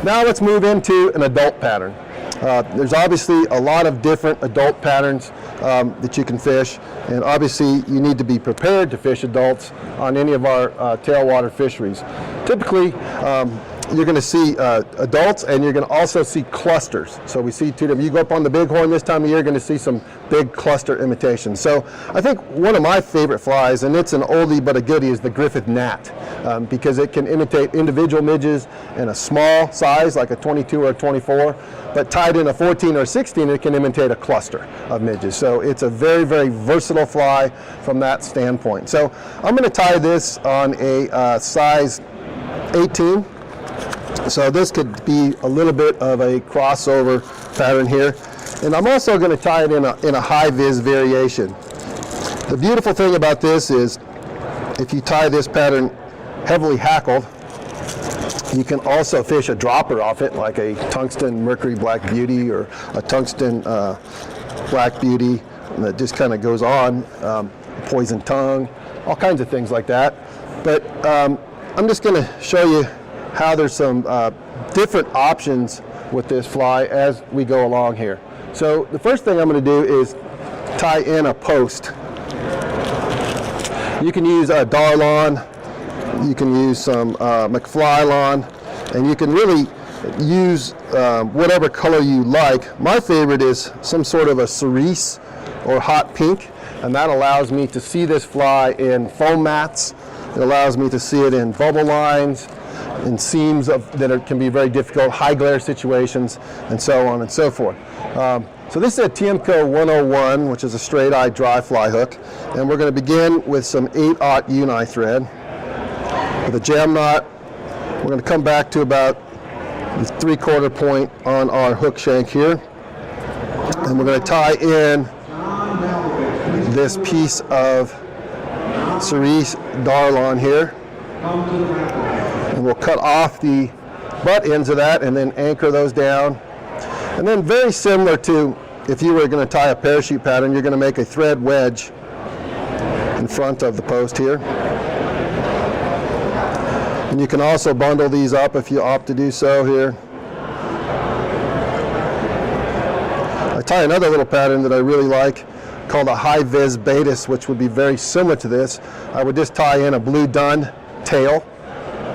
Now let's move into an adult pattern. There's obviously a lot of different adult patterns that you can fish, and obviously you need to be prepared to fish adults on any of our tailwater fisheries. Typically, you're going to see adults, and you're going to also see clusters. So we see two of them. You go up on the bighorn this time of year, you're going to see some big cluster imitations. So I think one of my favorite flies, and it's an oldie but a goodie, is the Griffiths Gnat, because it can imitate individual midges in a small size, like a 22 or a 24, but tied in a 14 or a 16, it can imitate a cluster of midges. So it's a very, very versatile fly from that standpoint. So I'm going to tie this on a size 18. So this could be a little bit of a crossover pattern here. And I'm also going to tie it in a high-vis variation. The beautiful thing about this is if you tie this pattern heavily hackled, you can also fish a dropper off it, like a tungsten mercury black beauty or a tungsten black beauty that just kind of goes on, poison tongue, all kinds of things like that. But I'm just going to show you how there's some different options with this fly as we go along here. So the first thing I'm going to do is tie in a post. You can use a Darlon, you can use some McFlylon, and you can really use whatever color you like. My favorite is some sort of a cerise or hot pink, and that allows me to see this fly in foam mats. It allows me to see it in bubble lines, in seams that can be very difficult, high glare situations, and so on and so forth. So this is a TMCO 101, which is a straight eye dry fly hook, and we're going to begin with some 8/0 uni thread with a jam knot. We're going to come back to about the 3/4 point on our hook shank here, and we're going to tie in this piece of cerise Darlon here. And we'll cut off the butt ends of that and then anchor those down. And then very similar to if you were going to tie a parachute pattern, you're going to make a thread wedge in front of the post here. And you can also bundle these up if you opt to do so here. I tie another little pattern that I really like called a high-vis Baetis, which would be very similar to this. I would just tie in a blue dun tail,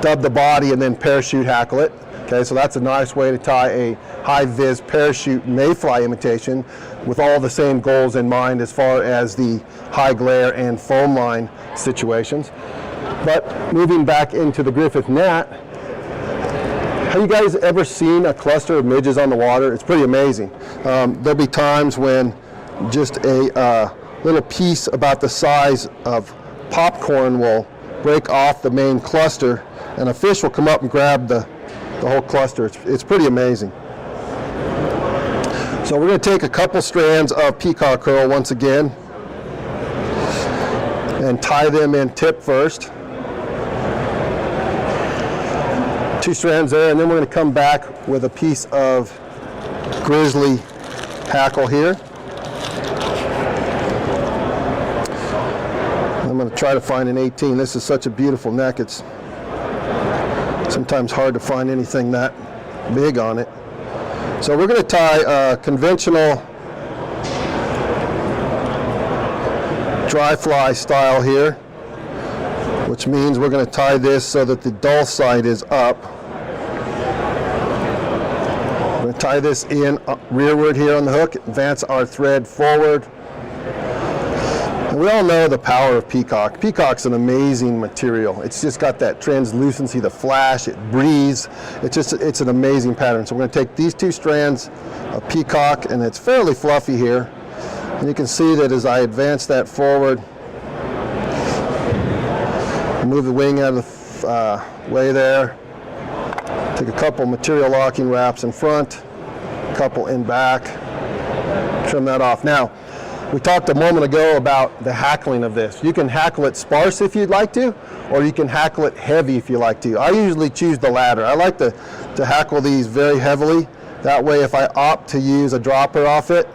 dub the body, and then parachute hackle it. Okay, so that's a nice way to tie a high-vis parachute mayfly imitation with all the same goals in mind as far as the high glare and foam line situations. But moving back into the Griffiths Gnat, have you guys ever seen a cluster of midges on the water? It's pretty amazing. There'll be times when just a little piece about the size of popcorn will break off the main cluster, and a fish will come up and grab the whole cluster. It's pretty amazing. So we're going to take a couple strands of peacock curl once again and tie them in tip first. 2 strands there, and then we're going to come back with a piece of grizzly hackle here. I'm going to try to find an 18. This is such a beautiful neck. It's sometimes hard to find anything that big on it. So we're going to tie a conventional dry fly style here, which means we're going to tie this so that the dull side is up. We're going to tie this in rearward here on the hook, advance our thread forward. And we all know the power of peacock. Peacock's an amazing material. It's just got that translucency, the flash, it breathes. It's an amazing pattern. So we're going to take these 2 strands of peacock, and it's fairly fluffy here. And you can see that as I advance that forward, move the wing out of the way there, take a couple material locking wraps in front, a couple in back, trim that off. Now, we talked a moment ago about the hackling of this. You can hackle it sparse if you'd like to, or you can hackle it heavy if you like to. I usually choose the latter. I like to hackle these very heavily. That way, if I opt to use a dropper off it,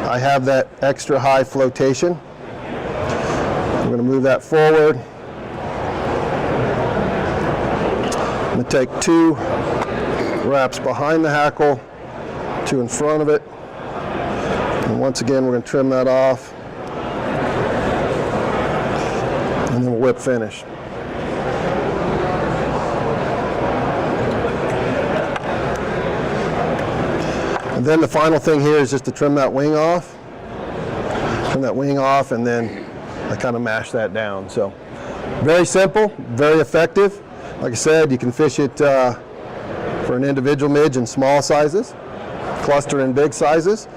I have that extra high flotation. I'm going to move that forward. I'm going to take 2 wraps behind the hackle to in front of it. And once again, we're going to trim that off. And then we'll whip finish. And then the final thing here is just to trim that wing off. Trim that wing off, and then I kind of mash that down. So very simple, very effective. Like I said, you can fish it for an individual midge in small sizes, cluster in big sizes.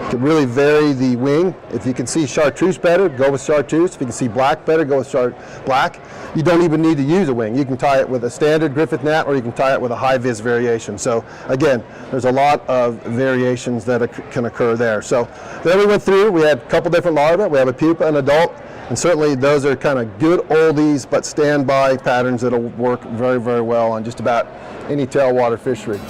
You can really vary the wing. If you can see chartreuse better, go with chartreuse. If you can see black better, go with black. You don't even need to use a wing. You can tie it with a standard Griffiths Gnat, or you can tie it with a high-vis variation. So again, there's a lot of variations that can occur there. So then we went through, we had a couple different larvae. We have a pupa and adult, and certainly those are kind of good oldies, but standby patterns that'll work very, very well on just about any tailwater fishery.